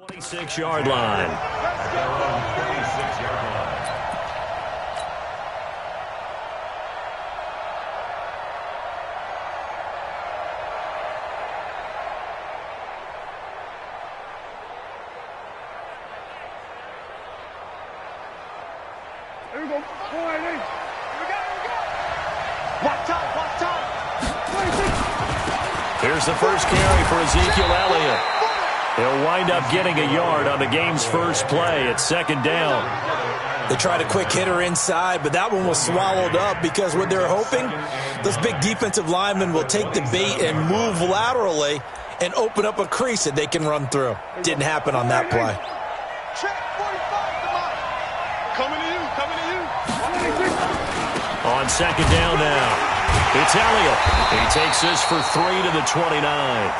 26-yard line. Here we go. Watch out. Here's the first carry for Ezekiel Elliott. He'll wind up getting a yard on the game's first play at second down. They tried a quick hitter inside, but that one was swallowed up because what they're hoping, those big defensive linemen will take the bait and move laterally and open up a crease that they can run through. Didn't happen on that play. On second down now, it's Elliott. He takes this for 3 to the 29.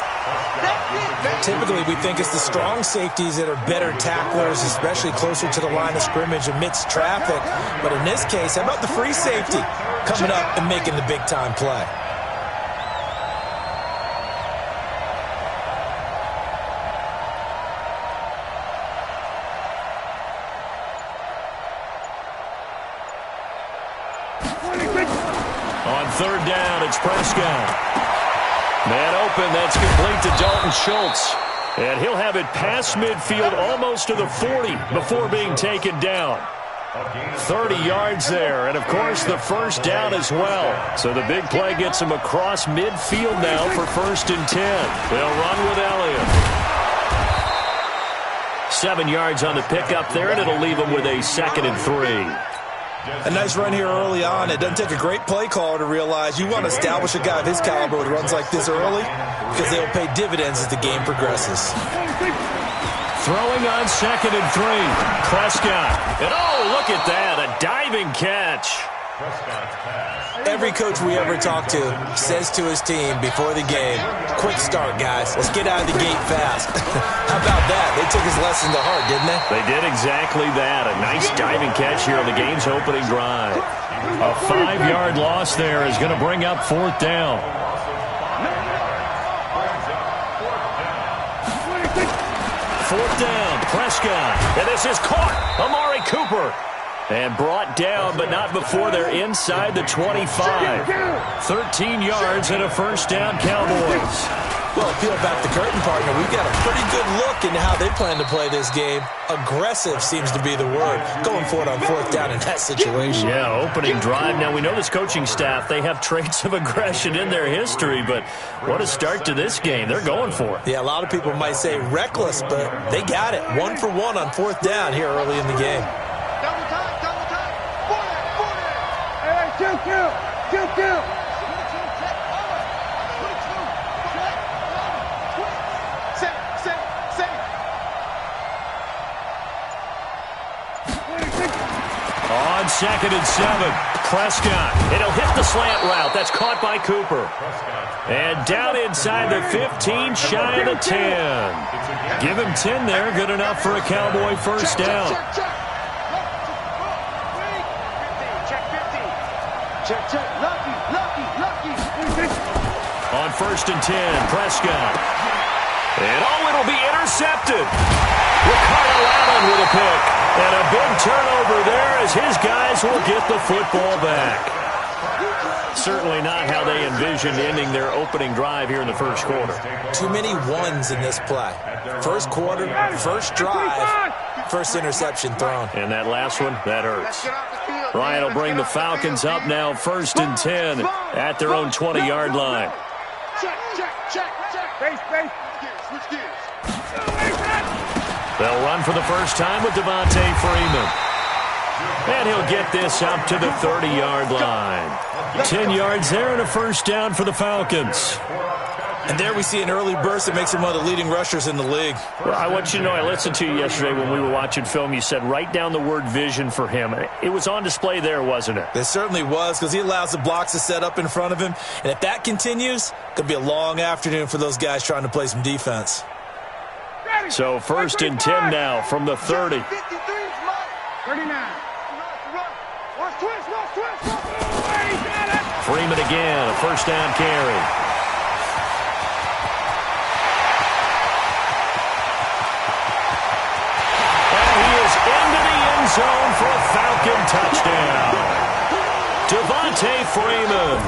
Typically, we think it's the strong safeties that are better tacklers, especially closer to the line of scrimmage amidst traffic. But in this case, how about the free safety coming up and making the big-time play? On third down, it's Prescott. Man open, that's complete to Dalton Schultz. And he'll have it past midfield almost to the 40 before being taken down. 30 yards there, and of course the first down as well. So the big play gets him across midfield now for 1st and 10. They'll run with Elliott. 7 yards on the pickup there, and it'll leave him with a 2nd and 3. A nice run here early on. It doesn't take a great play caller to realize you want to establish a guy of his caliber with runs like this early because they'll pay dividends as the game progresses. Throwing on 2nd and 3. Prescott. And oh, look at that. A diving catch. Every coach we ever talk to says to his team before the game, quick start, guys. Let's get out of the gate fast. How about that? They took his lesson to heart, didn't they? They did exactly that. A nice diving catch here on the game's opening drive. A 5-yard loss there is going to bring up 4th down. Fourth down, Prescott. And this is caught. Amari Cooper. And brought down, but not before they're inside the 25. 13 yards and a first down, Cowboys. Well, peel back the curtain, partner. We've got a pretty good look into how they plan to play this game. Aggressive seems to be the word. Going for it on 4th down in that situation. Yeah, opening drive. Now, we know this coaching staff, they have traits of aggression in their history, but what a start to this game. They're going for it. Yeah, a lot of people might say reckless, but they got it. 1 for 1 on 4th down here early in the game. Kill. On 2nd and 7, Prescott. It'll hit the slant route. That's caught by Cooper. And down inside the 15, shy of the 10. Give him 10 there. Good enough for a Cowboy first down. Check. Lucky. On 1st and 10, Prescott. And it'll be intercepted. Ricardo Allen with a pick. And a big turnover there as his guys will get the football back. Certainly not how they envisioned ending their opening drive here in the first quarter. Too many ones in this play. First quarter, first drive, first interception thrown. And that last one, that hurts. Ryan will bring the Falcons up now 1st and 10 at their own 20-yard line. Check. Base. Switch gears. They'll run for the first time with Devontae Freeman. And he'll get this up to the 30-yard line. 10 yards there and a first down for the Falcons. And there we see an early burst that makes him one of the leading rushers in the league. Well, I want you to know, I listened to you yesterday when we were watching film. You said write down the word vision for him. It was on display there, wasn't it? It certainly was, because he allows the blocks to set up in front of him. And if that continues, it could be a long afternoon for those guys trying to play some defense. So 1st and 10 now from the 30. 39. Freeman again, a first down carry. Freeman.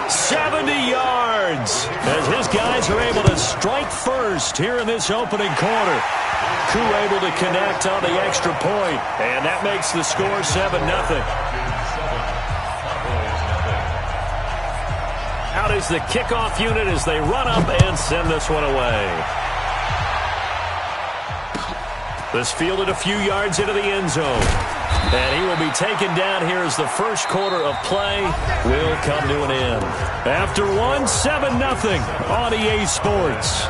70 yards as his guys are able to strike first here in this opening quarter. Koo able to connect on the extra point, and that makes the score 7-0. Out is the kickoff unit as they run up and send this one away. This fielded a few yards into the end zone. And he will be taken down here as the first quarter of play will come to an end. After one, 7-0 on EA Sports.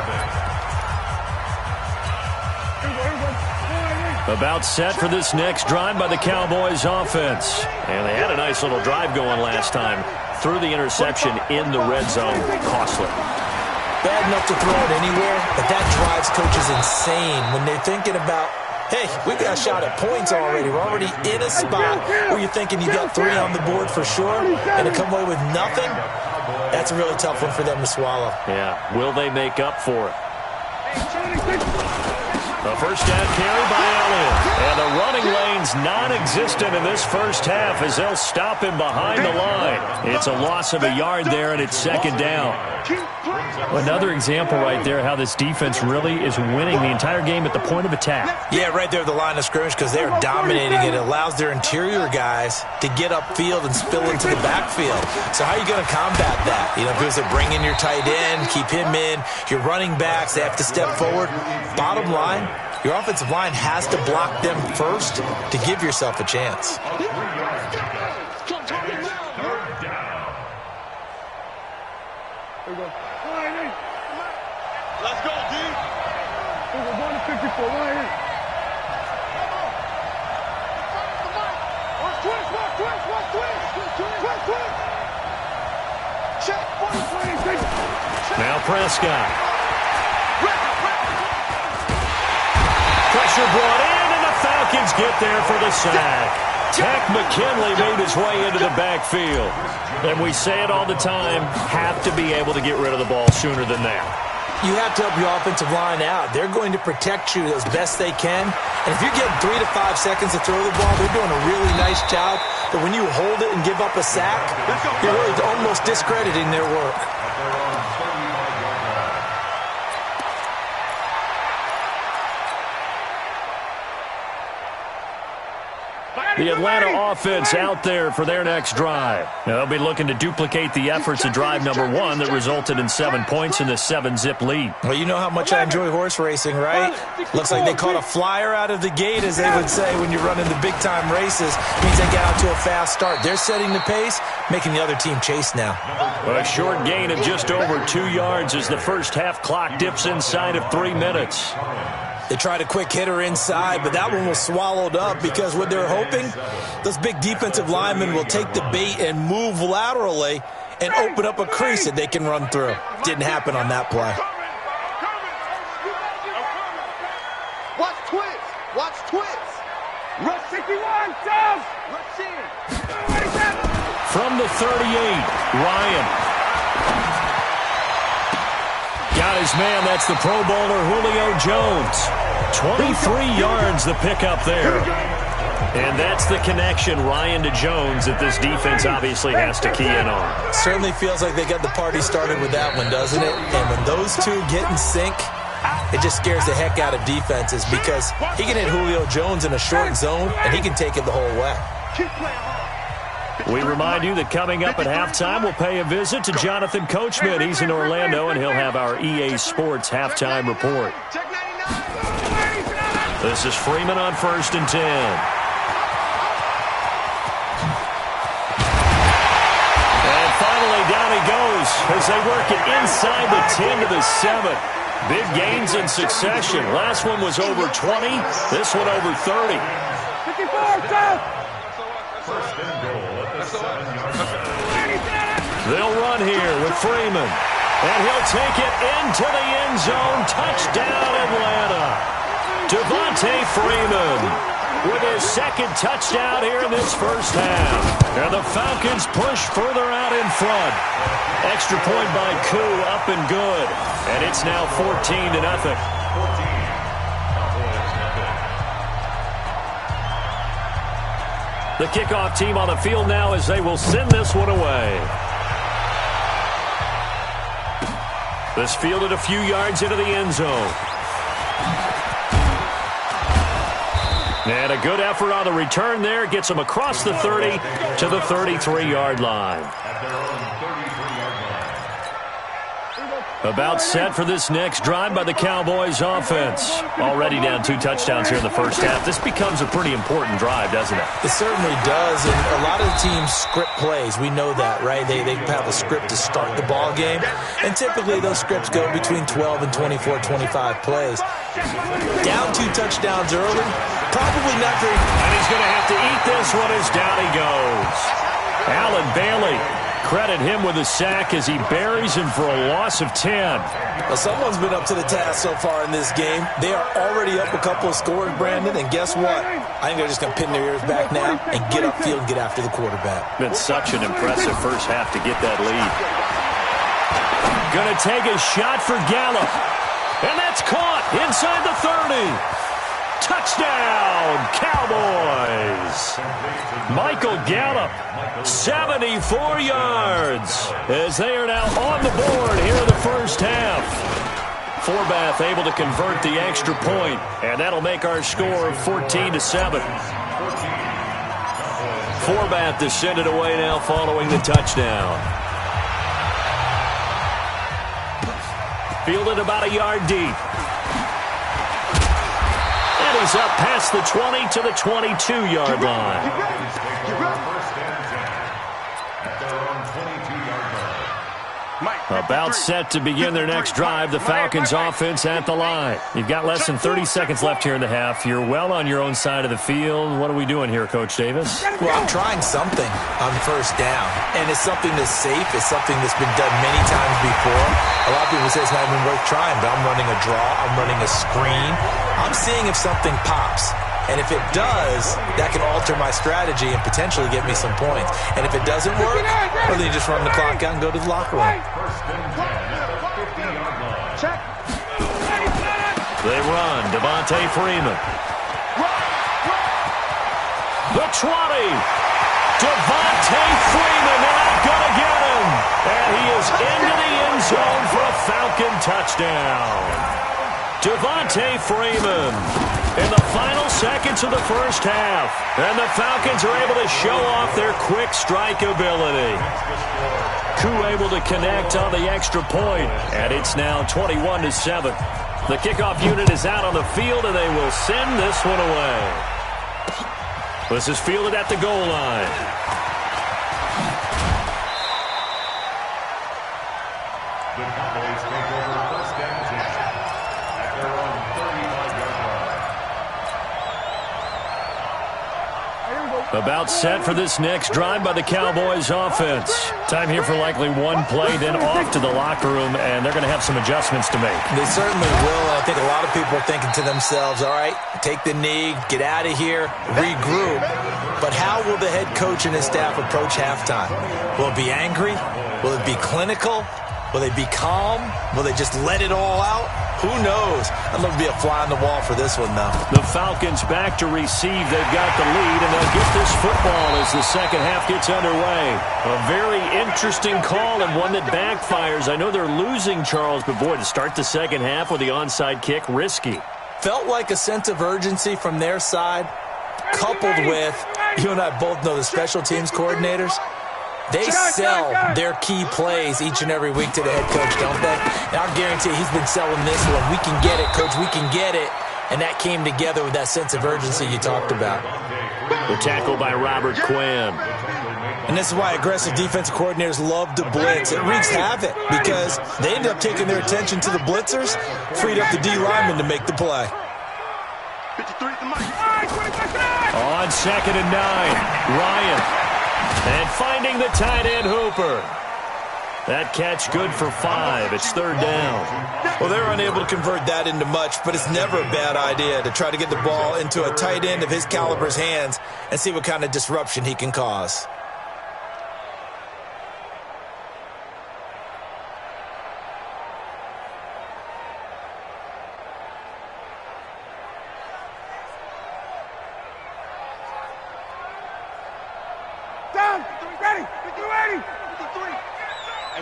About set for this next drive by the Cowboys offense. And they had a nice little drive going last time. Threw the interception in the red zone. Costly. Bad enough to throw it anywhere, but that drives coaches insane when they're thinking about, hey, we got a shot at points already. We're already in a spot where you're thinking you got 3 on the board for sure, and to come away with nothing, that's a really tough one for them to swallow. Yeah, will they make up for it? A first down carry by Elliott. And the running lane's non-existent in this first half as they'll stop him behind the line. It's a loss of a yard there, and it's second down. Another example right there how this defense really is winning the entire game at the point of attack. Yeah, right there at the line of scrimmage because they're dominating it. It allows their interior guys to get upfield and spill into the backfield. So how are you going to combat that? You know, because they're bringing your tight end, keep him in. Your running backs, they have to step forward. Bottom line, your offensive line has to block them first to give yourself a chance. Let's go, D. We're going to 54. Right here. Watch twist. Check. Now Prescott. Pressure brought in, and the Falcons get there for the sack. Tech McKinley made his way into the backfield. And we say it all the time, have to be able to get rid of the ball sooner than that. You have to help your offensive line out. They're going to protect you as best they can. And if you're getting 3 to 5 seconds to throw the ball, they're doing a really nice job. But when you hold it and give up a sack, you're really almost discrediting their work. The Atlanta offense out there for their next drive. They'll be looking to duplicate the efforts of drive number 1 that resulted in 7 points in the 7-zip lead. Well, you know how much I enjoy horse racing, right? Looks like they caught a flyer out of the gate, as they would say when you're running the big-time races. Means they get out to a fast start. They're setting the pace, making the other team chase now. A short gain of just over 2 yards as the first half clock dips inside of 3 minutes. They tried a quick hitter inside, but that one was swallowed up because what they're hoping, those big defensive linemen will take the bait and move laterally and open up a crease that they can run through. Didn't happen on that play. Watch twist. Rush 61, down. Rush in. From the 38, Ryan. Got his man, that's the Pro Bowler Julio Jones. 23 yards the pickup there. And that's the connection, Ryan to Jones, that this defense obviously has to key in on. Certainly feels like they got the party started with that one, doesn't it? And when those two get in sync, it just scares the heck out of defenses because he can hit Julio Jones in a short zone, and he can take it the whole way. We remind you that coming up at halftime, we'll pay a visit to Jonathan Coachman. He's in Orlando, and he'll have our EA Sports halftime report. This is Freeman on 1st and 10. And finally, down he goes as they work it inside the 10 to the 7. Big gains in succession. Last one was over 20. This one over 30. 54, down. They'll run here with Freeman. And he'll take it into the end zone. Touchdown, Atlanta. Devontae Freeman with his second touchdown here in this first half. And the Falcons push further out in front. Extra point by Koo, up and good. And it's now 14-0. The kickoff team on the field now as they will send this one away. This fielded a few yards into the end zone. And a good effort on the return there. Gets them across the 30 to the 33-yard line. About set for this next drive by the Cowboys offense. Already down 2 touchdowns here in the first half. This becomes a pretty important drive, doesn't it? It certainly does, and a lot of the teams script plays. We know that, right? They have a script to start the ball game, and typically those scripts go between 12 and 24, 25 plays. Down 2 touchdowns early, probably not very... And he's going to have to eat this one as down he goes. Alan Bailey. Credit him with a sack as he buries him for a loss of 10. Well, someone's been up to the task so far in this game. They are already up a couple of scores, Brandon, and guess what? I think they're just going to pin their ears back now and get upfield and get after the quarterback. Been such an impressive first half to get that lead. Going to take a shot for Gallup. And that's caught inside the 30. Touchdown, Cowboys! Michael Gallup, 74 yards, as they are now on the board here in the first half. Forbath able to convert the extra point, and that'll make our score 14-7. Forbath to send it away now following the touchdown. Fielded about a yard deep. He's up past the 20 to the 22-yard line. About set to begin their next drive. The Falcons offense at the line. You've got less than 30 seconds left here in the half. You're well on your own side of the field. What are we doing here, Coach Davis? Well, I'm trying something on first down, and it's something that's safe. It's something that's been done many times before. A lot of people say it's not even worth trying, but I'm running a draw. I'm running a screen. I'm seeing if something pops. And if it does, that can alter my strategy and potentially get me some points. And if it doesn't work, well, then you just run the clock out and go to the locker room. They run. Devontae Freeman. The 20. Devontae Freeman not going to get him. And he is into the end zone for a Falcon touchdown. Devontae Freeman in the final seconds of the first half. And the Falcons are able to show off their quick strike ability. Koo able to connect on the extra point, and it's now 21-7. The kickoff unit is out on the field, and they will send this one away. This is fielded at the goal line. About set for this next drive by the Cowboys offense. Time here for likely one play, then off to the locker room, and they're going to have some adjustments to make. They certainly will, and I think a lot of people are thinking to themselves, all right, take the knee, get out of here, regroup. But how will the head coach and his staff approach halftime? Will it be angry? Will it be clinical? Will they be calm? Will they just let it all out? Who knows? I'd love to be a fly on the wall for this one, though. The Falcons back to receive. They've got the lead, and they'll get this football as the second half gets underway. A very interesting call and one that backfires. I know they're losing, Charles, but boy, to start the second half with the onside kick, risky. Felt like a sense of urgency from their side, coupled with, you and I both know the special teams coordinators. They sell their key plays each and every week to the head coach, don't they? And I guarantee he's been selling this one. We can get it, coach. We can get it. And that came together with that sense of urgency you talked about. The tackle by Robert Quinn. And this is why aggressive defensive coordinators love to blitz. It wreaks havoc because they end up taking their attention to the blitzers, freed up the D lineman to make the play. On 2nd and 9, Ryan. And finding the tight end, Hooper. That catch good for 5. It's 3rd down. Well, they're unable to convert that into much, but it's never a bad idea to try to get the ball into a tight end of his caliber's hands and see what kind of disruption he can cause.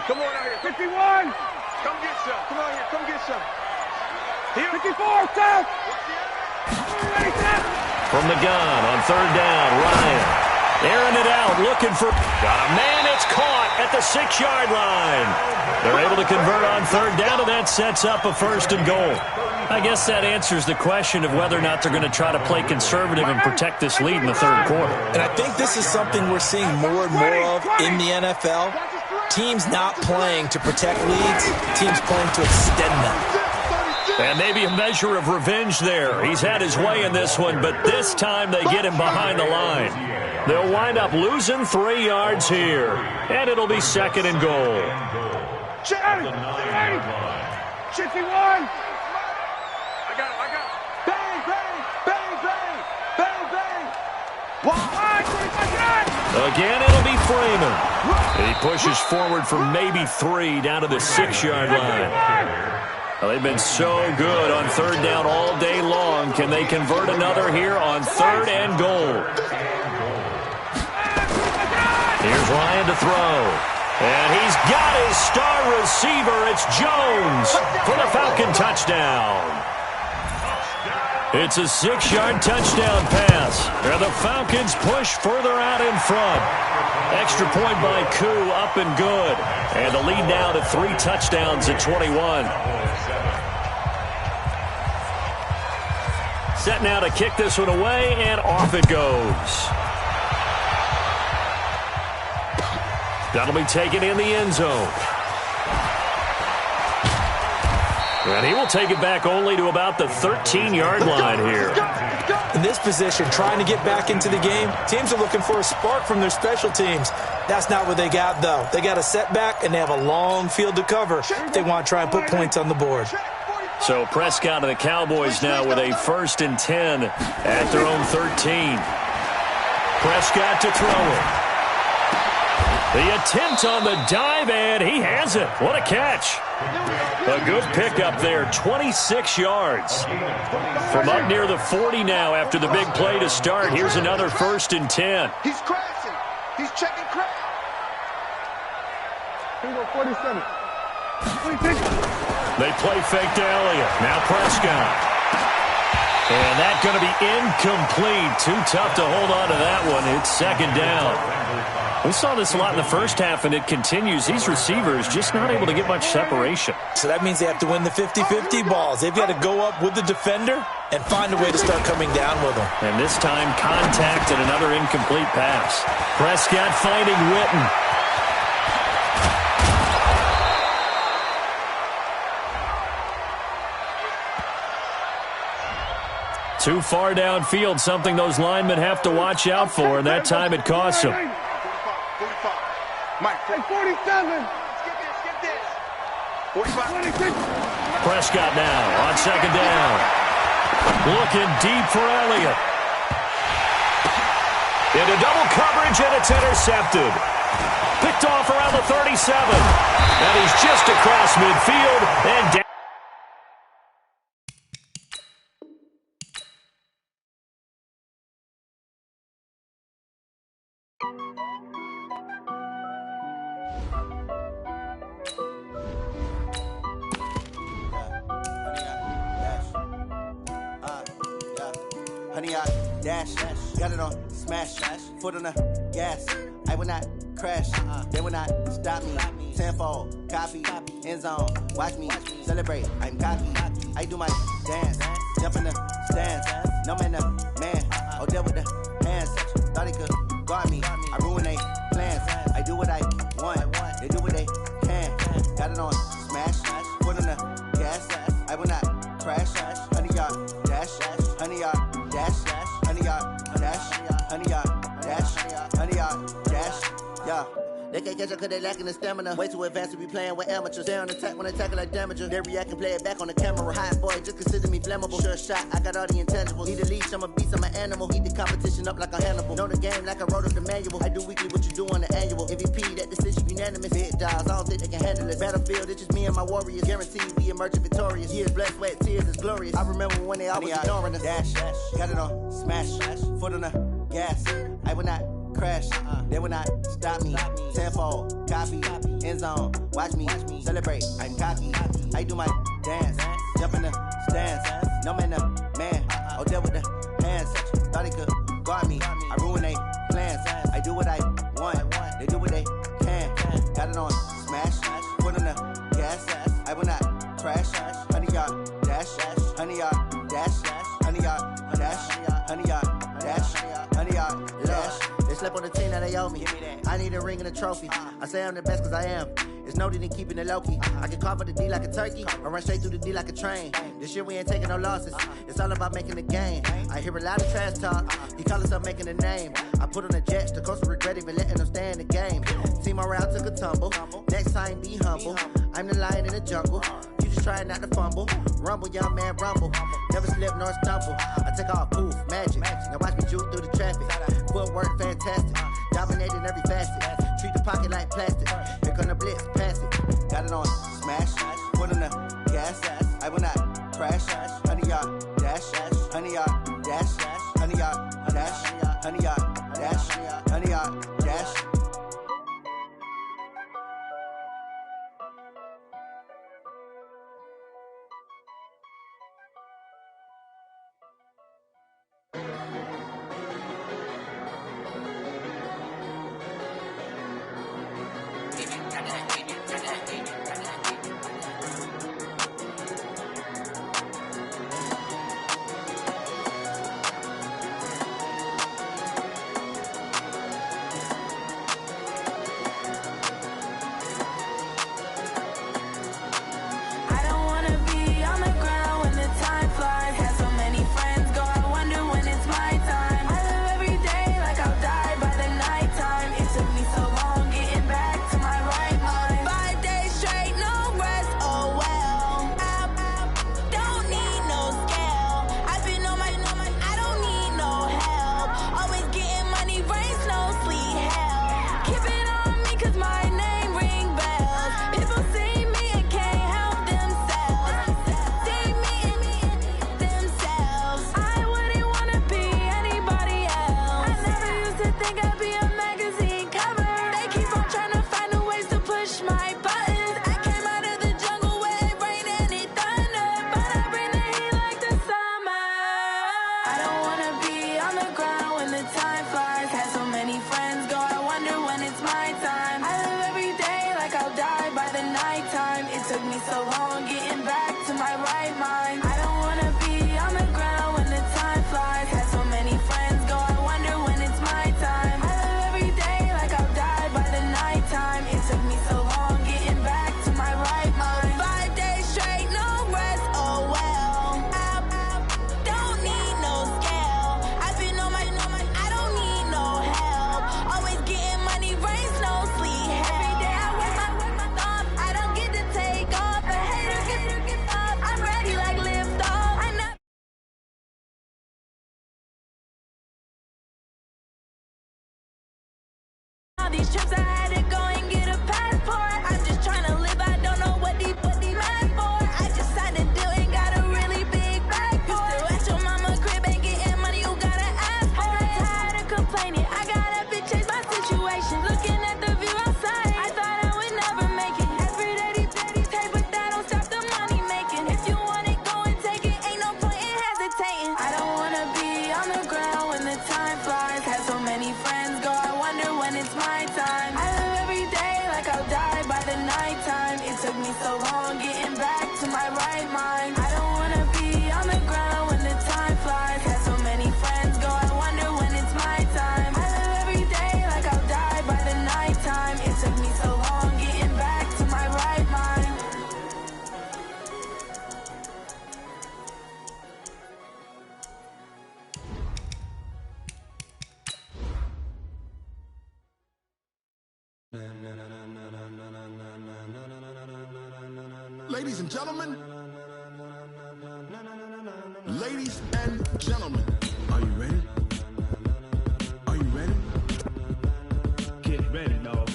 Come on out here. 51. Come get some. Come on here. Come get some. Here. 54. South. Ready, set. From the gun on third down, Ryan. Airing it out, looking for... Got a man, it's caught at the 6-yard line. They're able to convert on third down, and that sets up a 1st and goal. I guess that answers the question of whether or not they're going to try to play conservative and protect this lead in the third quarter. And I think this is something we're seeing more and more of in the NFL. Teams not playing to protect leads, teams playing to extend them. And maybe a measure of revenge there. He's had his way in this one, but this time they get him behind the line. They'll wind up losing 3 yards here, and it'll be 2nd and goal. 51. I got it. Bang, bang, bang, bang, bang, bang. 1, 25, Again, it'll be Freeman. He pushes forward for maybe 3 down to the 6-yard line. Well, they've been so good on third down all day long. Can they convert another here on 3rd and goal? Here's Ryan to throw. And he's got his star receiver. It's Jones for the Falcon touchdown. It's a 6-yard touchdown pass. And the Falcons push further out in front. Extra point by Koo, up and good. And the lead now to 3 touchdowns at 21. Set now to kick this one away, and off it goes. That'll be taken in the end zone. And he will take it back only to about the 13-yard line here. In this position, trying to get back into the game, teams are looking for a spark from their special teams. That's not what they got, though. They got a setback, and they have a long field to cover if they want to try and put points on the board. So Prescott and the Cowboys now with a 1st and 10 at their own 13. Prescott to throw it. The attempt on the dive, and he has it. What a catch. A good pickup there, 26 yards. From up near the 40 now after the big play to start. Here's another 1st and 10. He's crashing. He's checking crash. Here we go, 47. 26. They play fake to Elliott. Now Prescott. And that's going to be incomplete. Too tough to hold on to that one. It's 2nd down. We saw this a lot in the first half, and it continues. These receivers just not able to get much separation. So that means they have to win the 50-50 balls. They've got to go up with the defender and find a way to start coming down with them. And this time, contact and another incomplete pass. Prescott finding Witten. Too far downfield, something those linemen have to watch out for, and that time it costs them. 45. Mike, 47. Skip this. 45. 26. Prescott now on 2nd down. Looking deep for Elliott. Into double coverage, and it's intercepted. Picked off around the 37. And he's just across midfield and down. Honey, I dash, got it on smash, foot on the gas. I will not crash, they will not stop me. Tenfold, copy, end zone, watch me celebrate. I'm cocky, I do my dance, jump in the stands. No man, oh, there with the hands. Thought he could guard me, I ruin they plans. I do what I want, they do what they can. Got it on smash, foot on the gas. I will not crash, honey, y'all dash, honey, y'all. Dash, honey, y'all, dash, honey, y'all, dash, honey, y'all, dash, yeah. They can't catch up cause they lacking the stamina. Way too advanced to be playing with amateurs. Stay on attack when they tackle like damager. They react and play it back on the camera. Hot boy, just consider me flammable. Sure shot, I got all the intangibles. Need a leash, I'm a beast, I'm an animal. Heat the competition up like a Hannibal. Know the game like I wrote up the manual. I do weekly what you do on the annual. MVP, that decision unanimous. Big dogs, I don't think they can handle it. Battlefield, it's just me and my warriors. Guaranteed we emerging victorious. Years, blood, sweat, tears, is glorious. I remember when they always ignoring us. Dash, got it on smash, foot on the gas. I will not crash. They will not stop me. Tenfold, copy, end zone. Watch me celebrate. I'm cocky. I do my dance. Jump in the stands. No man, no man. Oh, deal with the hands. Thought he could guard me. I ruin they plans. I do what I want. They do what they can. Got it on smash. Put on the gas. I will not crash. 100-yard dash. 100-yard dash. 100-yard dash. 100-yard dash. 100-yard dash. They slept on the team that they owe me. I need a ring and a trophy. I say I'm the best cause I am. It's no need in keeping it low-key. I can carve for the D like a turkey, or run straight through the D like a train. This year we ain't taking no losses. It's all about making the game. I hear a lot of trash talk. He call himself making a name. I put on the Jets. The coach will regret even letting them stay in the game. Team around took a tumble. Next time be humble. I'm the lion in the jungle. You just trying not to fumble. Rumble, young man, rumble. Never slip nor stumble. I take off, poof, magic. Now watch me juke through the traffic. Footwork fantastic. Dominating every facet. Treat the pocket like plastic. Here come the blitz, pass it. Got it on smash. Put on the gas. I will not crash. 100-yard dash. 100-yard dash. 100-yard dash. 100-yard dash. 100-yard dash. These trips I had to go and get a passport. I'm just trying to live, I don't know what these mad for. I just signed a deal and got a really big bag for it. You still at your mama crib and getting money, you gotta ask for it. I'm tired of complaining, I gotta change my situation. Looking at the view outside, I thought I would never make it. Every day these pay, but that don't stop the money making. If you want it, go and take it, ain't no point in hesitating. I don't wanna be on the ground when the time flies. Had so many friends go, I wonder when it's my time. I live every day like I'll die by the nighttime. It took me so long getting back to my right mind. I don't wanna be on the ground when the time flies. Had so many friends go, I wonder when it's my time. I live every day like I'll die by the nighttime. It took me so long getting back to my right mind. Ladies and gentlemen, ladies and gentlemen, are you ready? Are you ready? Get ready, dog.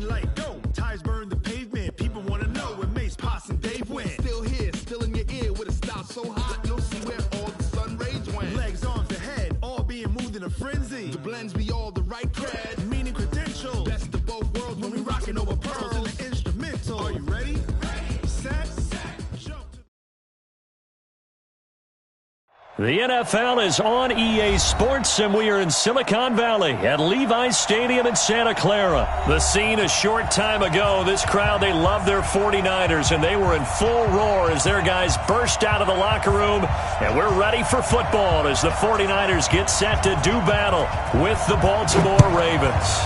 green light, go. Tires burn the pavement. People want to know where Mace, Poss, and Dave went. Still here, still in your ear with a style so hot. You'll see where all the sun rays went. Legs, arms, the head, all being moved in a frenzy. The blends be all the right cred, meaning credentials. Best of both worlds when we rocking over pearls in the instrumental. Are you ready? Set, jump. The NFL is on EA Sports, and we are in Silicon Valley at Levi's Stadium in Santa Clara. The scene a short time ago, this crowd, they love their 49ers, and they were in full roar as their guys burst out of the locker room, and we're ready for football as the 49ers get set to do battle with the Baltimore Ravens.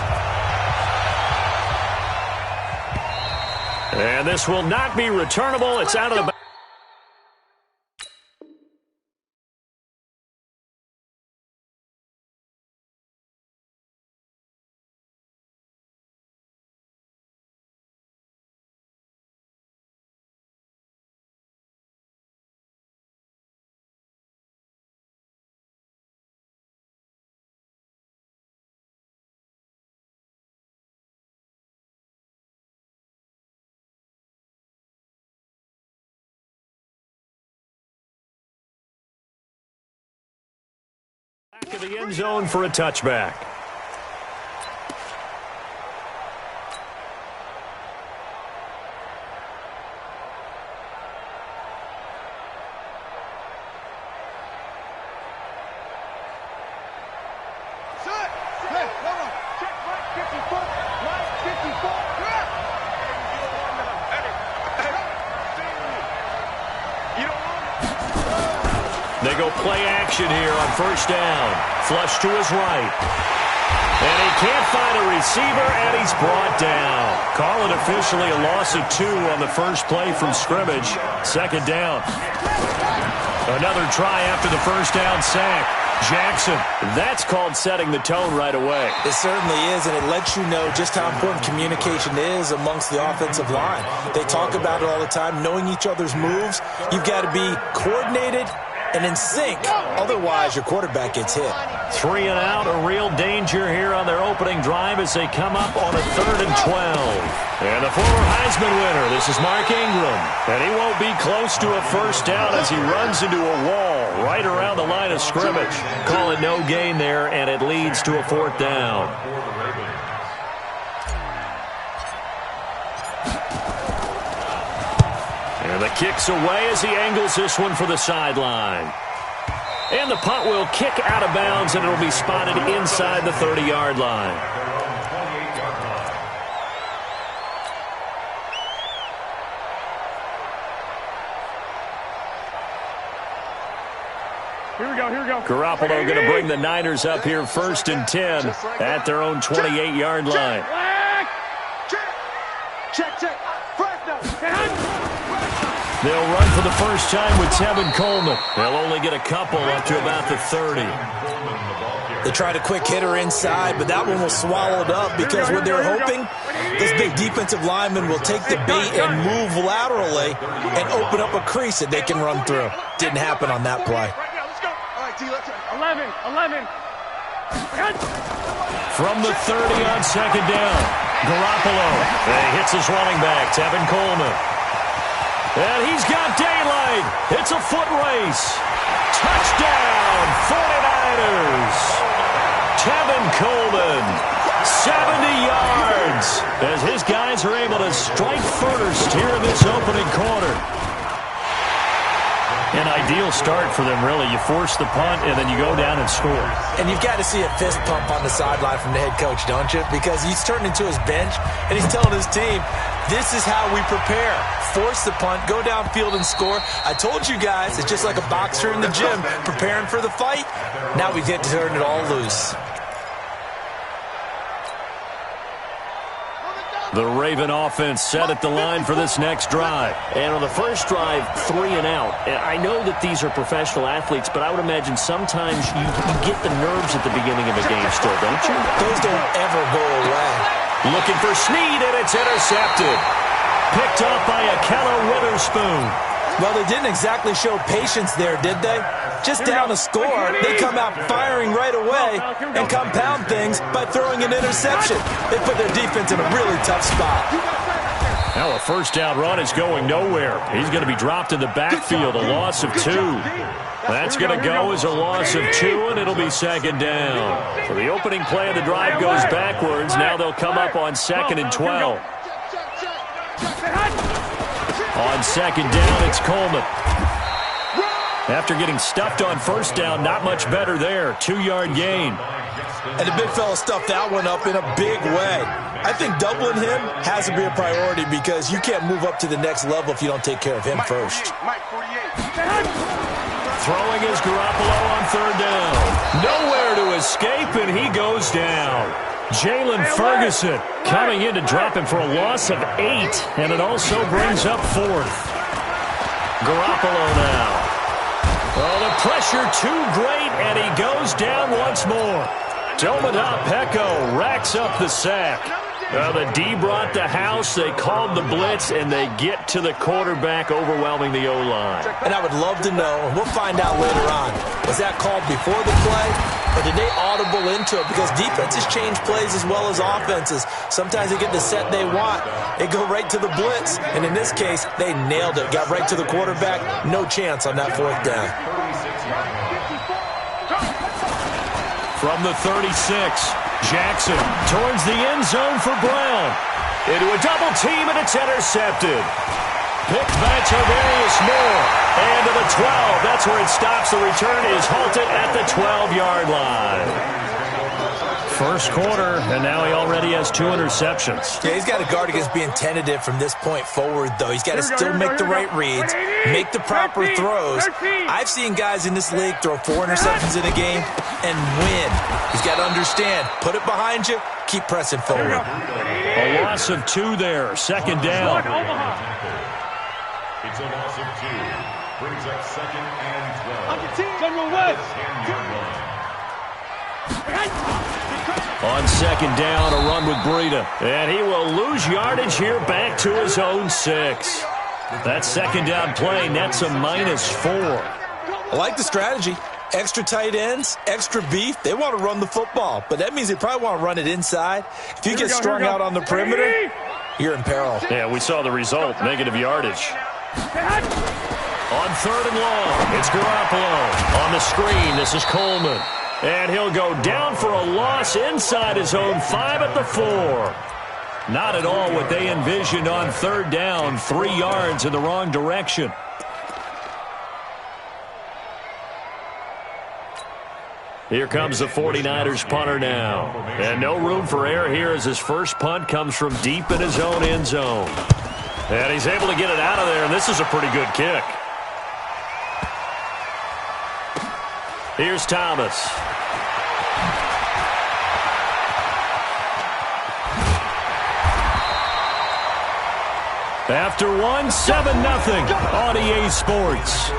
And this will not be returnable. It's out of the back. Back of the end zone for a touchback. They go play action here on first down. Flush to his right. And he can't find a receiver, and he's brought down. Call it officially a loss of 2 on the first play from scrimmage. Second down. Another try after the first down sack. Jackson, that's called setting the tone right away. It certainly is, and it lets you know just how important communication is amongst the offensive line. They talk about it all the time, knowing each other's moves. You've got to be coordinated and in sync. Otherwise, your quarterback gets hit. 3 and out, a real danger here on their opening drive as they come up on a 3rd and 12. And the former Heisman winner, this is Mark Ingram. And he won't be close to a first down as he runs into a wall right around the line of scrimmage. Call it no gain there, and it leads to a 4th down. And the kick's away as he angles this one for the sideline. And the punt will kick out of bounds, and it'll be spotted inside the 30-yard line. Here we go. Garoppolo going to bring the Niners up here 1st and 10 at their own 28-yard line. Check. They'll run for the first time with Tevin Coleman. They'll only get a couple up to about the 30. They tried a quick hitter inside, but that one was swallowed up because what they're hoping, this big defensive lineman will take the bait and move laterally and open up a crease that they can run through. Didn't happen on that play. 11. From the 30 on 2nd down, Garoppolo. And he hits his running back, Tevin Coleman. And he's got daylight. It's a foot race. Touchdown, 49ers. Tevin Coleman, 70 yards, as his guys are able to strike first here in this opening quarter. An ideal start for them, really. You force the punt, and then you go down and score. And you've got to see a fist pump on the sideline from the head coach, don't you? Because he's turned into his bench, and he's telling his team, this is how we prepare. Force the punt, go downfield and score. I told you guys, it's just like a boxer in the gym preparing for the fight. Now we get to turn it all loose. The Raven offense set at the line for this next drive. And on the first drive, 3 and out. I know that these are professional athletes, but I would imagine sometimes you get the nerves at the beginning of a game still, don't you? Those don't ever go away. Looking for Snead, and it's intercepted. Picked up by Akello Witherspoon. Well, they didn't exactly show patience there, did they? just down a score, they come out firing right away and compound things by throwing an interception. They put their defense in a really tough spot. Now a first down run is going nowhere. He's going to be dropped in the backfield, a loss of 2. That's going to go as a loss of 2, and it'll be second down. So the opening play of the drive goes backwards. Now they'll come up on 2nd and 12. On second down, it's Coleman. After getting stuffed on first down, not much better there. 2-yard gain. And the big fella stuffed that one up in a big way. I think doubling him has to be a priority because you can't move up to the next level if you don't take care of him first. Throwing is Garoppolo on third down. Nowhere to escape, and he goes down. Jalen Ferguson coming in to drop him for a loss of 8, and it also brings up 4th. Garoppolo now. Well, the pressure too great, and he goes down once more. Domina Pecco racks up the sack. The D brought the house. They called the blitz, and they get to the quarterback, overwhelming the O-line. And I would love to know, and we'll find out later on, was that called before the play, or did they audible into it? Because defenses change plays as well as offenses. Sometimes they get the set they want. They go right to the blitz, and in this case, they nailed it. Got right to the quarterback. No chance on that 4th down. From the 36, Jackson towards the end zone for Brown. Into a double team, and it's intercepted. Picked by Tavarius Moore. And to the 12. That's where it stops. The return is halted at the 12-yard line. First quarter, and now he already has 2 interceptions. Yeah, he's got to guard against being tentative from this point forward, though. He's got to still make the right reads, make the proper throws. I've seen guys in this league throw 4 interceptions in a game and win. He's got to understand, put it behind you, keep pressing forward. A loss of 2 there, second down. It's a loss of 2. Brings up 2nd and 12. General West. On second down, a run with Breida. And he will lose yardage here back to his own 6. That second down play nets a -4. I like the strategy. Extra tight ends, extra beef. They want to run the football, but that means they probably want to run it inside. If you get strung out on the perimeter, you're in peril. Yeah, we saw the result, negative yardage. On third and long, it's Garoppolo. On the screen, this is Coleman. And he'll go down for a loss inside his own 5 at the 4. Not at all what they envisioned on third down. 3 yards in the wrong direction. Here comes the 49ers punter now. And no room for error here as his first punt comes from deep in his own end zone. And he's able to get it out of there, and this is a pretty good kick. Here's Thomas. After one, 7-0 on EA Sports.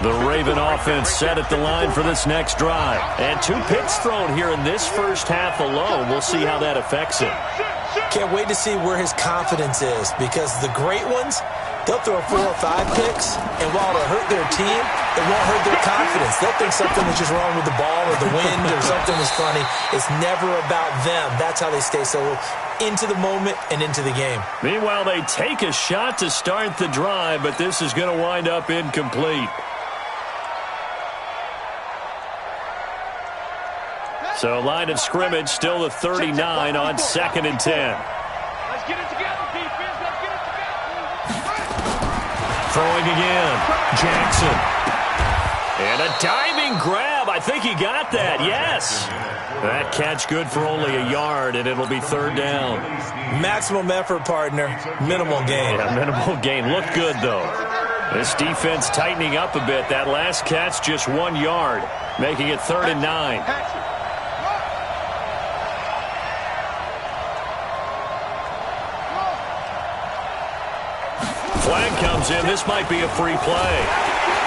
The Raven offense set at the line for this next drive. And 2 picks thrown here in this first half alone. We'll see how that affects him. Can't wait to see where his confidence is, because the great ones, they'll throw 4 or 5 picks, and while it'll hurt their team, it won't hurt their confidence. They'll think something is just wrong with the ball or the wind or something is funny. It's never about them. That's how they stay so into the moment and into the game. Meanwhile, they take a shot to start the drive, but this is going to wind up incomplete. So line of scrimmage still the 39 on 2nd and 10. Let's get it together, defense. Let's get it together. Throwing again. Jackson. And a diving grab. I think he got that. Yes. That catch good for only a yard, and it'll be third down. Maximum effort, partner. Minimal gain. Yeah, minimal gain. Looked good, though. This defense tightening up a bit. That last catch just 1 yard, making it 3rd and 9. Flag comes in. This might be a free play.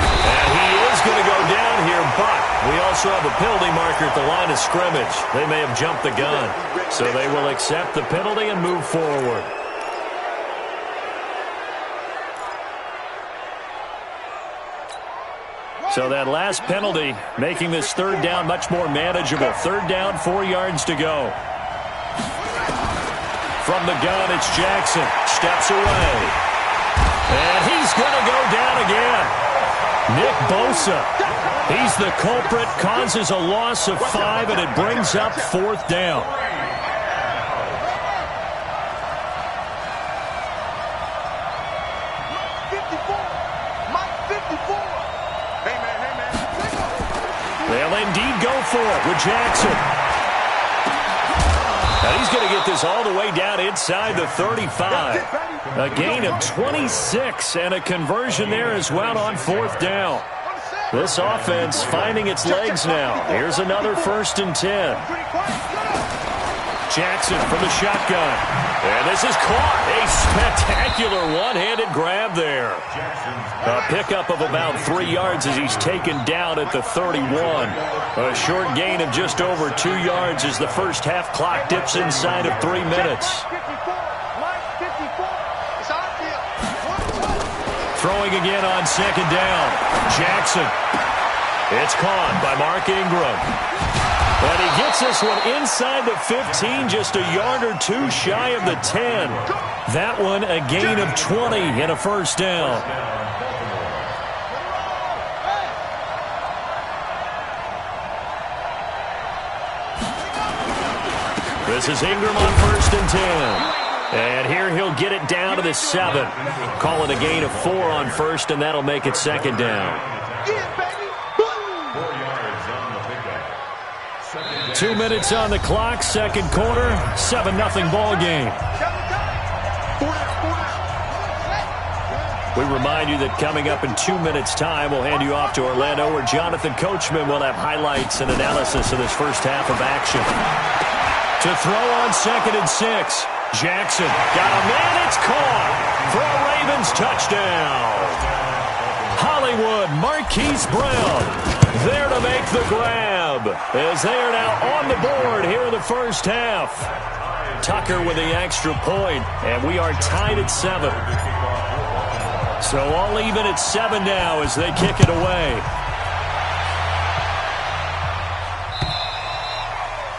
And he is going to go down here, but we also have a penalty marker at the line of scrimmage. They may have jumped the gun. So they will accept the penalty and move forward. So that last penalty making this third down much more manageable. Third down, 4 yards to go. From the gun, it's Jackson. Steps away. And he's going to go down again. Nick Bosa. He's the culprit, causes a loss of 5, and it brings up 4th down. They'll indeed go for it with Jackson. And he's going to get this all the way down inside the 35. A gain of 26 and a conversion there as well on 4th down. This offense finding its legs now. Here's another 1st and 10. Jackson from the shotgun. And this is caught. A spectacular one-handed grab there. A pickup of about 3 yards as he's taken down at the 31. A short gain of just over 2 yards as the first half clock dips inside of 3 minutes. Throwing again on 2nd down. Jackson. It's caught by Mark Ingram. And he gets this one inside the 15, just a yard or 2 shy of the 10. That one a gain of 20 and a 1st down. This is Ingram on 1st and 10. And here he'll get it down to the 7. Call it a gain of 4 on 1st, and that'll make it 2nd down. 2 minutes on the clock, 2nd quarter, 7-0 ball game. We remind you that coming up in 2 minutes' time, we'll hand you off to Orlando, where Jonathan Coachman will have highlights and analysis of this first half of action. To throw on 2nd and 6. Jackson got a man. It's caught for a Ravens touchdown. Hollywood Marquise Brown there to make the grab as they are now on the board here in the first half. Tucker with the extra point, and we are tied at 7. So all even at 7 now as they kick it away.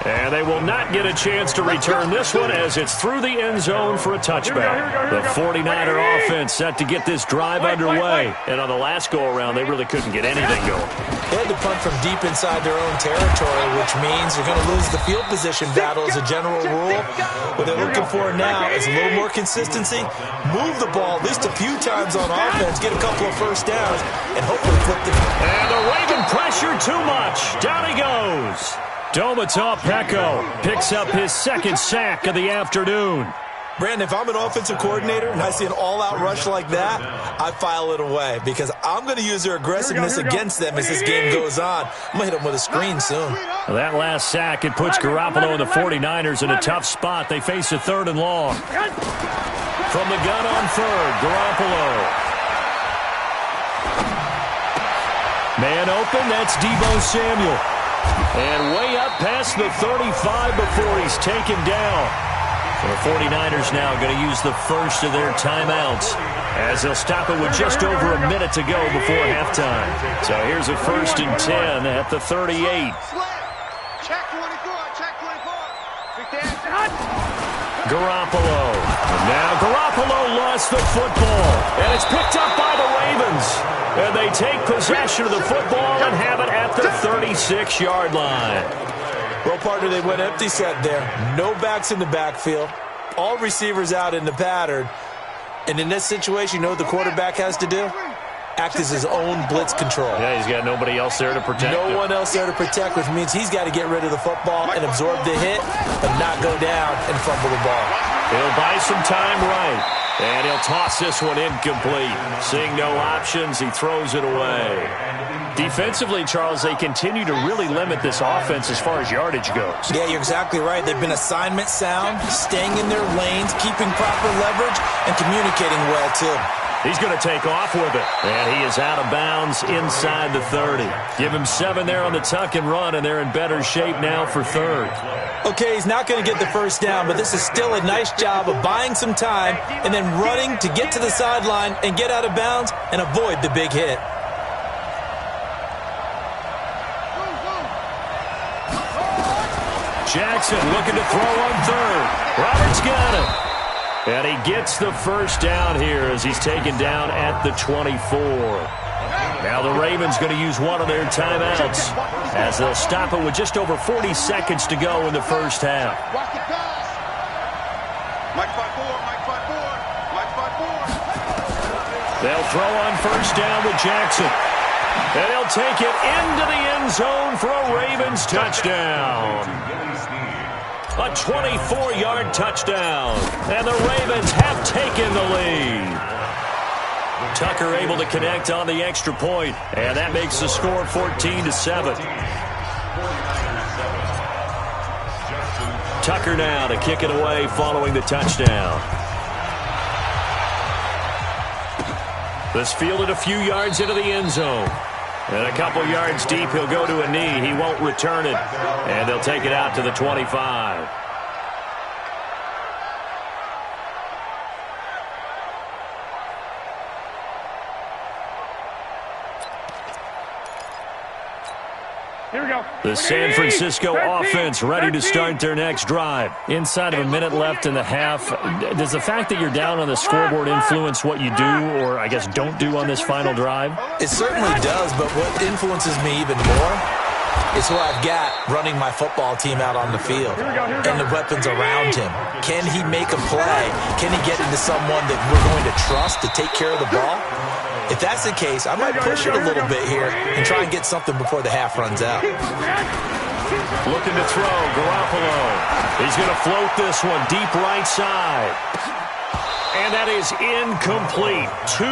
And they will not get a chance to return this one as it's through the end zone for a touchback. The 49er offense set to get this drive underway. And on the last go-around, they really couldn't get anything going. They had to punt from deep inside their own territory, which means you're going to lose the field position battle as a general rule. What they're looking for now is a little more consistency. Move the ball at least a few times on offense, get a couple of first downs, and hopefully flip the... And the Raven pressure too much. Down he goes. Domata Peko picks up his 2nd sack of the afternoon. Brandon, if I'm an offensive coordinator and I see an all-out rush like that, I file it away because I'm going to use their aggressiveness against them as this game goes on. I'm going to hit them with a screen soon. Well, that last sack, it puts Garoppolo and the 49ers in a tough spot. They face a 3rd and long. From the gun on 3rd, Garoppolo. Man open, that's Deebo Samuel. And way up past the 35 before he's taken down. So the 49ers now going to use the first of their timeouts as they'll stop it with just over a minute to go before halftime. So here's a 1st and 10 at the 38. Check 24, check 24. Garoppolo. And now Garoppolo lost the football. And it's picked up by the Ravens. And they take possession of the football and have it at the 36-yard line. Well, partner, they went empty set there. No backs in the backfield. All receivers out in the pattern. And in this situation, you know what the quarterback has to do? Act as his own blitz control. Yeah, he's got nobody else there to protect him. No one else there to protect, which means he's got to get rid of the football and absorb the hit, but not go down and fumble the ball. He'll buy some time right. And he'll toss this one incomplete. Seeing no options, he throws it away. Defensively, Charles, they continue to really limit this offense as far as yardage goes. Yeah, you're exactly right. They've been assignment sound, staying in their lanes, keeping proper leverage, and communicating well, too. He's going to take off with it. And he is out of bounds inside the 30. Give him 7 there on the tuck and run, and they're in better shape now for 3rd. Okay, he's not going to get the first down, but this is still a nice job of buying some time and then running to get to the sideline and get out of bounds and avoid the big hit. Jackson looking to throw on third. Roberts got it. And he gets the first down here as he's taken down at the 24. Now the Ravens going to use one of their timeouts as they'll stop it with just over 40 seconds to go in the first half. They'll throw on first down with Jackson. And he'll take it into the end zone for a Ravens touchdown. A 24-yard touchdown. And the Ravens have taken the lead. Tucker able to connect on the extra point, and that makes the score 14-7. Tucker now to kick it away following the touchdown. This fielded a few yards into the end zone. And a couple yards deep, he'll go to a knee. He won't return it. And they'll take it out to the 25. Here we go. The San Francisco offense ready to start their next drive. Inside of a minute left in the half, does the fact that you're down on the scoreboard influence what you do, or I guess don't do on this final drive? It certainly does, but what influences me even more is who I've got running my football team out on the field and the weapons around him. Can he make a play? Can he get into someone that we're going to trust to take care of the ball? If that's the case, I might push it a little bit here and try and get something before the half runs out. Looking to throw, Garoppolo. He's going to float this one deep right side. And that is incomplete. 2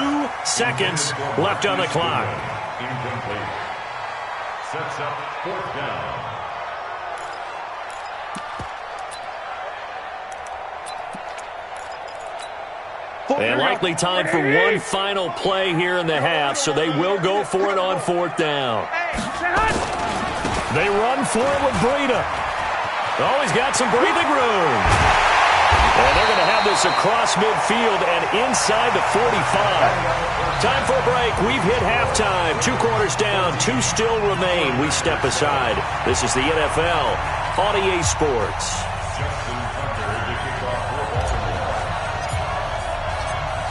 seconds left on the clock. Incomplete. Sets up fourth down. And likely time for one final play here in the half, so they will go for it on fourth down. They run for it with Breida. Oh, he's got some breathing room. And they're going to have this across midfield and inside the 45. Time for a break. We've hit halftime. 2 quarters down, 2 still remain. We step aside. This is the NFL on EA Sports.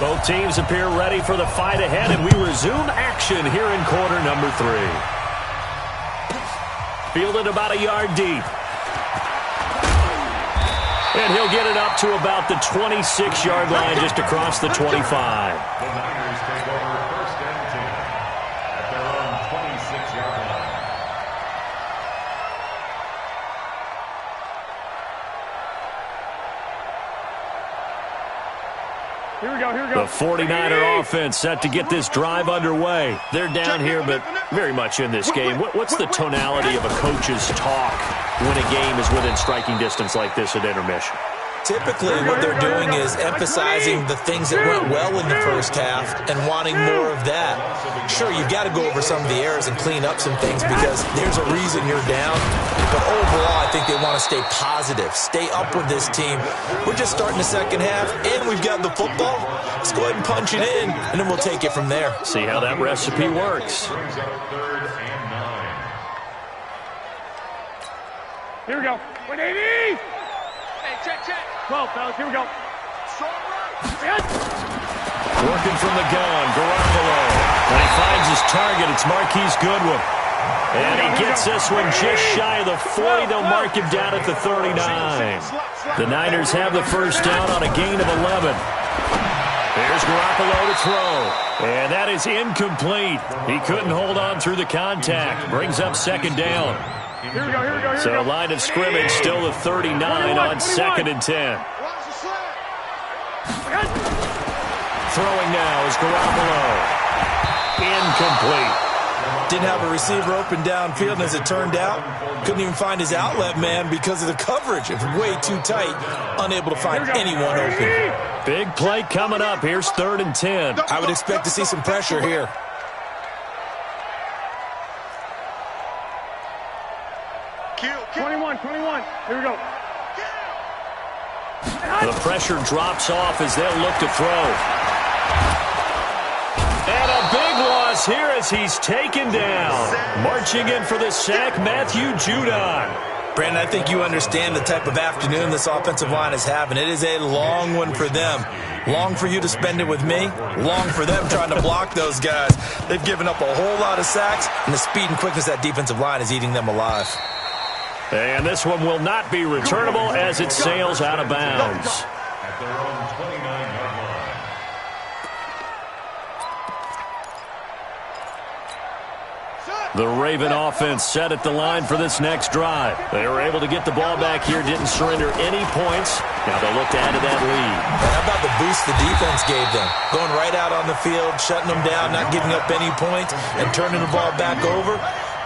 Both teams appear ready for the fight ahead, and we resume action here in quarter number 3. Fielded about a yard deep. And he'll get it up to about the 26-yard line just across the 25. The Niners take over first and 10 at their own 26-yard line. Here we go, here we go. The 49er offense set to get this drive underway. They're down here, but very much in this game. What's the tonality of a coach's talk when a game is within striking distance like this at intermission? Typically, what they're doing is emphasizing the things that went well in the first half and wanting more of that. Sure, you've got to go over some of the errors and clean up some things because there's a reason you're down. But overall, I think they want to stay positive, stay up with this team. We're just starting the second half, and we've got the football. Let's go ahead and punch it in, and then we'll take it from there. See how that recipe works. Brings up third and 9. Here we go. 180! Hey, check. 12, fellas. Here we go. Working from the gun, Garoppolo. And he finds his target. It's Marquise Goodwin. And he gets this one just shy of the 40. They'll mark him down at the 39. The Niners have the first down on a gain of 11. There's Garoppolo to throw. And that is incomplete. He couldn't hold on through the contact. Brings up second down. Here we go. So line of scrimmage still the 39 on 2nd and 10. Throwing now is Garoppolo. Incomplete. Didn't have a receiver open downfield, and as it turned out, couldn't even find his outlet man because of the coverage. It was way too tight, unable to find anyone open. Big play coming up. Here's 3rd and 10. I would expect to see some pressure here. Kill. 21. Here we go. The pressure drops off as they'll look to throw. And a big loss here as he's taken down. Marching in for the sack, Matthew Judon. Brandon, I think you understand the type of afternoon this offensive line is having. It is a long one for them. Long for you to spend it with me. Long for them trying to block those guys. They've given up a whole lot of sacks, and the speed and quickness of that defensive line is eating them alive. And this one will not be returnable as it sails out of bounds. At their own 29-yard line. The Raven offense set at the line for this next drive. They were able to get the ball back here, didn't surrender any points. Now they look to add to that lead. How about the boost the defense gave them? Going right out on the field, shutting them down, not giving up any points, and turning the ball back over.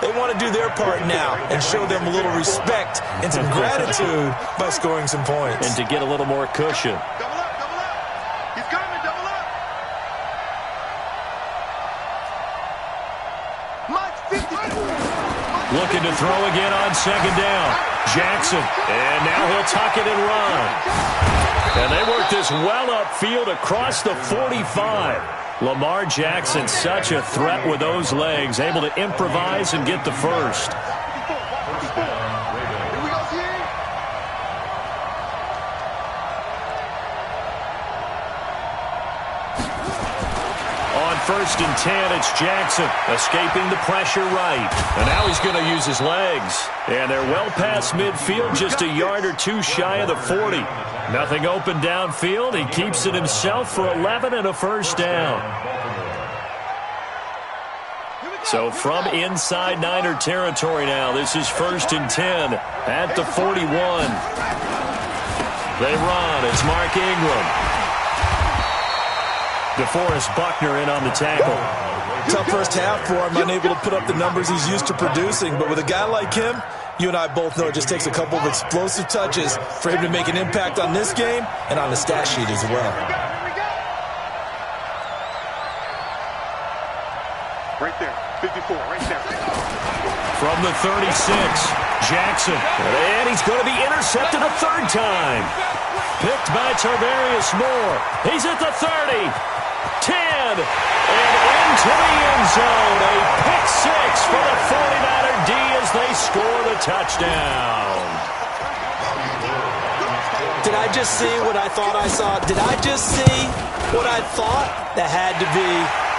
They want to do their part now and show them a little respect and some gratitude by scoring some points. And to get a little more cushion. Double up, double up. He's coming, double up. Mike, 50. Looking to throw again on second down. Jackson. And now he'll tuck it and run. And they work this well upfield across the 45. Lamar Jackson, such a threat with those legs, able to improvise and get the first. On 1st and 10, it's Jackson escaping the pressure right. And now he's going to use his legs. And they're well past midfield, just a yard or two shy of the 40. Nothing open downfield. He keeps it himself for 11 and a first down. So from inside Niner territory now, this is 1st and 10 at the 41. They run. It's Mark Ingram. DeForest Buckner in on the tackle. Tough first half for him, unable to put up the numbers he's used to producing. But with a guy like him, you and I both know it just takes a couple of explosive touches for him to make an impact on this game and on the stat sheet as well. Right there, 54, right there. From the 36, Jackson. And he's going to be intercepted a third time. Picked by Tarvarius Moore. He's at the 30, 10, and into the end zone. A pick six for the 49er D as they score the touchdown. Did I just see what I thought I saw? Did I just see what I thought? That had to be.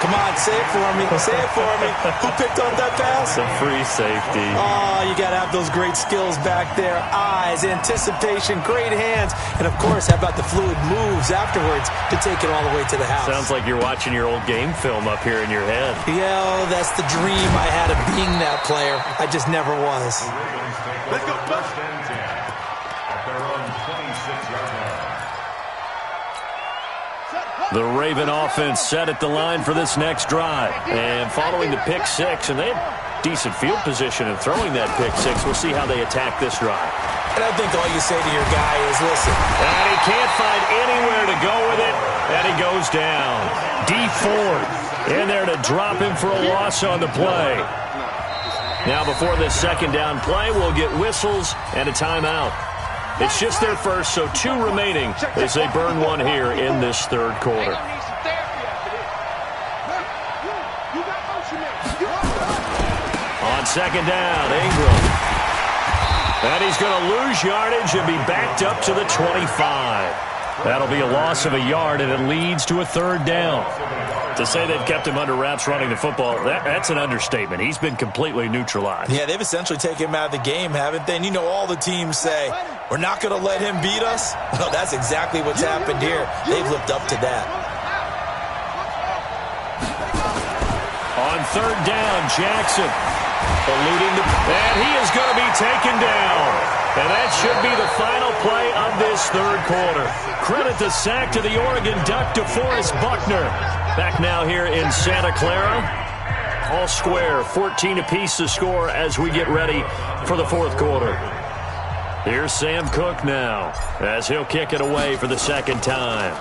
Come on, say it for me. Say it for me. Who picked up that pass? The free safety. Oh, you got to have those great skills back there. Eyes, anticipation, great hands. And, of course, how about the fluid moves afterwards to take it all the way to the house? Sounds like you're watching your old game film up here in your head. Yeah, that's the dream I had of being that player. I just never was. Let's go. First and 10 at their own 26-yard line. The Raven offense set at the line for this next drive. And following the pick six, and they have decent field position in throwing that pick six. We'll see how they attack this drive. And I think all you say to your guy is, listen. And he can't find anywhere to go with it, and he goes down. D Ford in there to drop him for a loss on the play. Now before this second down play, we'll get whistles and a timeout. It's just their first, so 2 remaining as they burn one here in this third quarter. On second down, Ingram. And he's going to lose yardage and be backed up to the 25. That'll be a loss of a yard, and it leads to a third down. To say they've kept him under wraps running the football, that's an understatement. He's been completely neutralized. Yeah, they've essentially taken him out of the game, haven't they? And you know all the teams say, we're not going to let him beat us. Well, that's exactly what's happened here. They've lived up to that. On third down, Jackson eluding the... And he is going to be taken down. And that should be the final play of this third quarter. Credit the sack to the Oregon Duck, DeForest Buckner. Back now here in Santa Clara. All square, 14 apiece to score as we get ready for the fourth quarter. Here's Sam Cook now as he'll kick it away for the second time.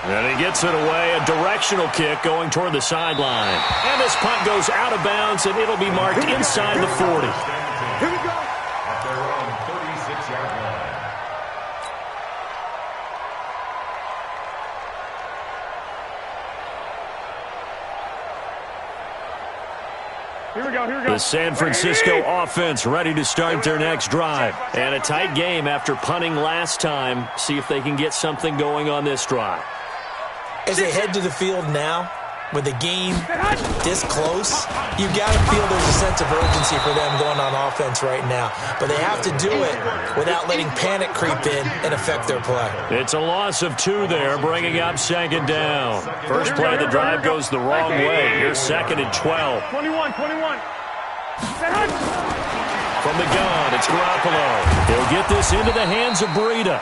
And he gets it away, a directional kick going toward the sideline. And this punt goes out of bounds, and it'll be marked inside the 40. Here we go. At their own 36-yard line. Here we go, here we go. The San Francisco offense ready to start their next drive. And a tight game after punting last time. See if they can get something going on this drive. As they head to the field now, with the game this close, you got to feel there's a sense of urgency for them going on offense right now. But they have to do it without letting panic creep in and affect their play. It's a loss of 2 there, bringing up second down. First play of the drive goes the wrong way. Here's second and 12. 21. From the gun, it's Garoppolo. He'll get this into the hands of Breida.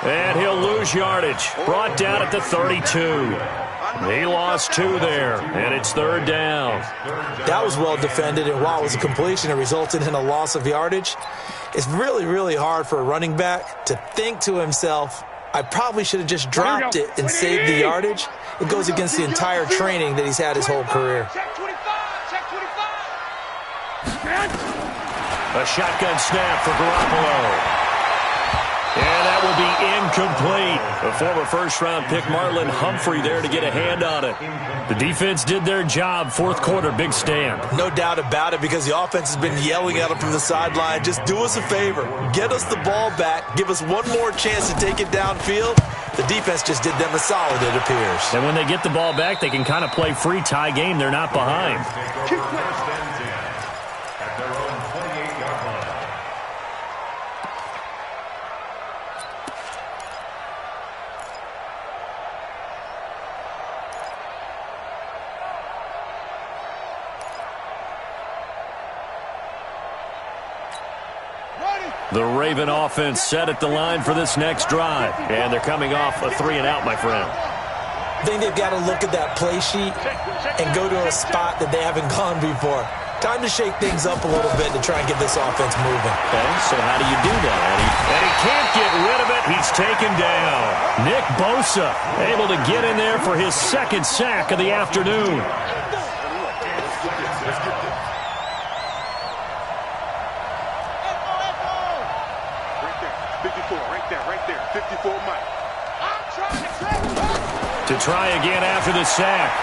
And he'll lose yardage. Brought down at the 32. He lost 2 there, and it's third down. That was well defended, and while it was a completion, it resulted in a loss of yardage. It's really, really hard for a running back to think to himself, I probably should have just dropped it and saved the yardage. It goes against the entire training that he's had his whole career. Check 25. A shotgun snap for Garoppolo. And that will be incomplete. A former first-round pick, Marlon Humphrey, there to get a hand on it. The defense did their job. Fourth quarter, big stand. No doubt about it, because the offense has been yelling at him from the sideline. Just do us a favor. Get us the ball back. Give us one more chance to take it downfield. The defense just did them a solid, it appears. And when they get the ball back, they can kind of play free tie game. They're not behind. At their own 28-yard line. The Raven offense set at the line for this next drive. And they're coming off a 3-and-out, my friend. I think they've got to look at that play sheet and go to a spot that they haven't gone before. Time to shake things up a little bit to try and get this offense moving. Okay, so how do you do that, Eddie? And he can't get rid of it. He's taken down. Nick Bosa able to get in there for his second sack of the afternoon. To try again after the sack.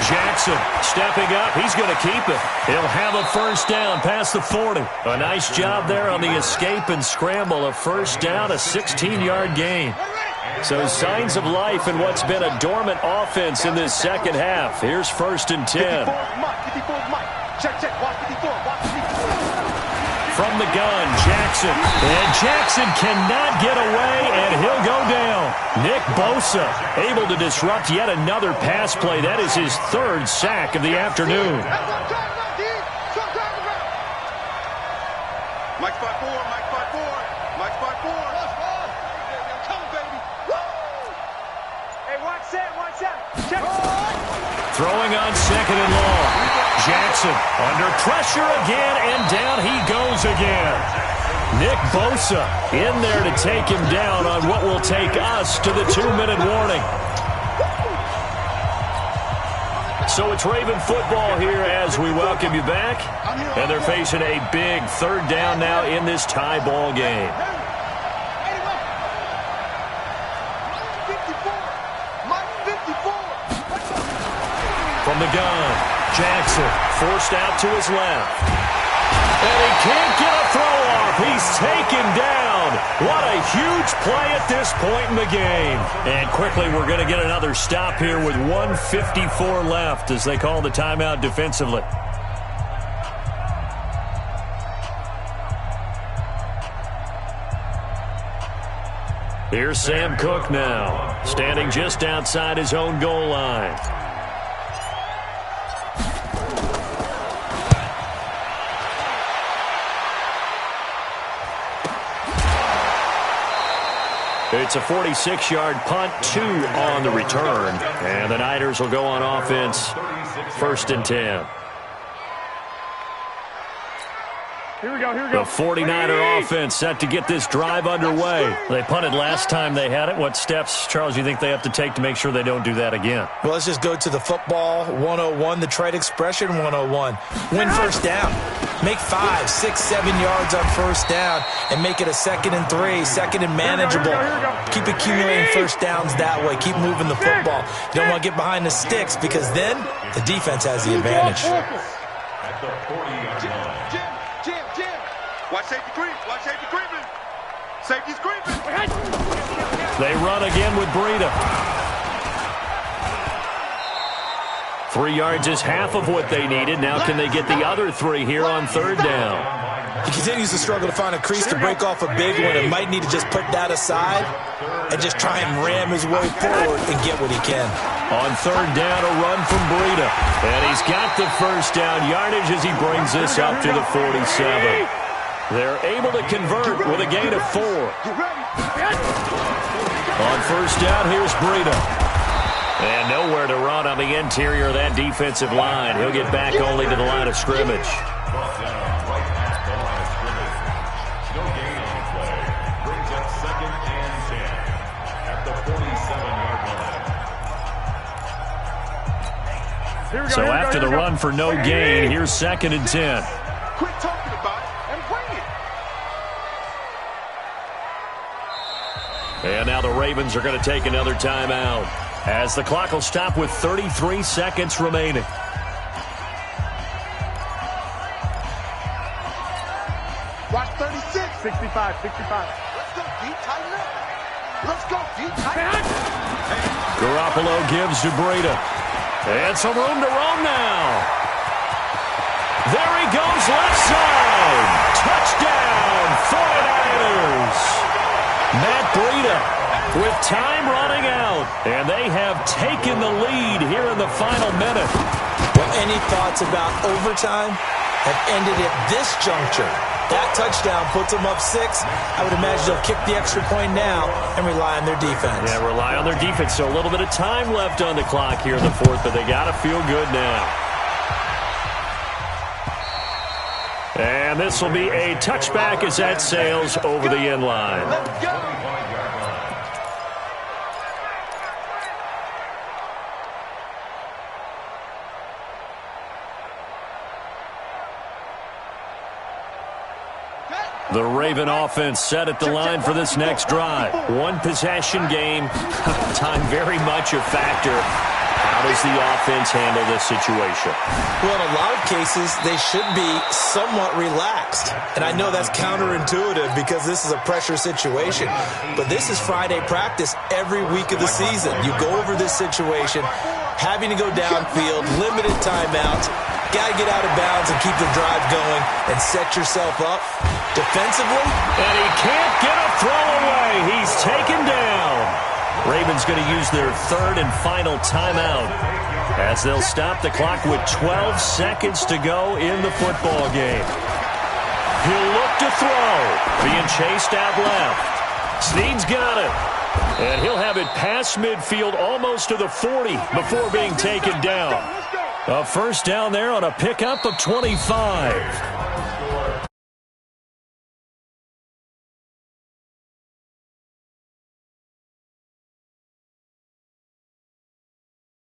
Jackson stepping up. He's going to keep it. He'll have a first down past the 40. A nice job there on the escape and scramble. A first down, a 16-yard gain. So signs of life in what's been a dormant offense in this second half. Here's first and 10. From the gun, Jackson. And Jackson cannot get away, and he'll go down. Nick Bosa able to disrupt yet another pass play. That is his third sack of the afternoon. Mike 5-4. Come, baby. Hey, watch that. Check. Throwing on second and long. Jackson under pressure again, and down he goes again. Nick Bosa in there to take him down on what will take us to the 2-minute warning. So it's Raven football here as we welcome you back. And they're facing a big third down now in this tie ball game. From the gun, Jackson forced out to his left. And he can't get a throw off. He's taken down. What a huge play at this point in the game. And quickly we're going to get another stop here with 1:54 left as they call the timeout defensively. Here's Sam Cook now, standing just outside his own goal line. It's a 46-yard punt, 2 on the return. And the Niners will go on offense, first and 10. Here we go. The 49er offense set to get this drive underway. They punted last time they had it. What steps, Charles, do you think they have to take to make sure they don't do that again? Well, let's just go to the football 101, the trade expression 101. Win first down. Make 5, 6, 7 yards on first down and make it a 2nd and 3, 2nd and manageable. Keep accumulating first downs that way. Keep moving the football. You don't want to get behind the sticks because then the defense has the advantage. the 40-yard line. Jim. Watch safety creep. Watch safety creeping. Safety's creeping. They run again with Breida. 3 yards is half of what they needed. Now can they get the other 3 here on third down? He continues to struggle to find a crease to break off a big one and might need to just put that aside and just try and ram his way forward and get what he can. On third down, a run from Breida. And he's got the first down yardage as he brings this up to the 47. They're able to convert with a gain of 4. On first down, here's Breida. And nowhere to run on the interior of that defensive line. He'll get back only to the line of scrimmage. No gain on the play. Brings up 2nd and 10 at the 47-yard line. So after the run for no gain, here's 2nd and 10. Quit talking about it and bring it. And now the Ravens are going to take another timeout as the clock will stop with 33 seconds remaining. Watch 36. 65. Let's go deep, tighten up. Let's go deep, tighten up. Garoppolo gives to Breida. And some room to roam now. There he goes left side. Touchdown, 49ers. Matt Breida with time running out. And they have taken the lead here in the final minute. Well, any thoughts about overtime have ended at this juncture. That touchdown puts them up 6. I would imagine they'll kick the extra point now and rely on their defense. Yeah, rely on their defense. So a little bit of time left on the clock here in the 4th, but they got to feel good now. And this will be a touchback as that sails over the end line. Let's go. The Raven offense set at the line for this next drive. One possession game. Time very much a factor. How does the offense handle this situation? Well, in a lot of cases, they should be somewhat relaxed. And I know that's counterintuitive because this is a pressure situation. But this is Friday practice every week of the season. You go over this situation, having to go downfield, limited timeouts. Got to get out of bounds and keep the drive going and set yourself up defensively. And he can't get a throw away. He's taken down. Ravens going to use their 3rd and final timeout as they'll stop the clock with 12 seconds to go in the football game. He'll look to throw. Being chased out left. Snead's got it. And he'll have it past midfield almost to the 40 before being taken down. A first down there on a pickup of 25.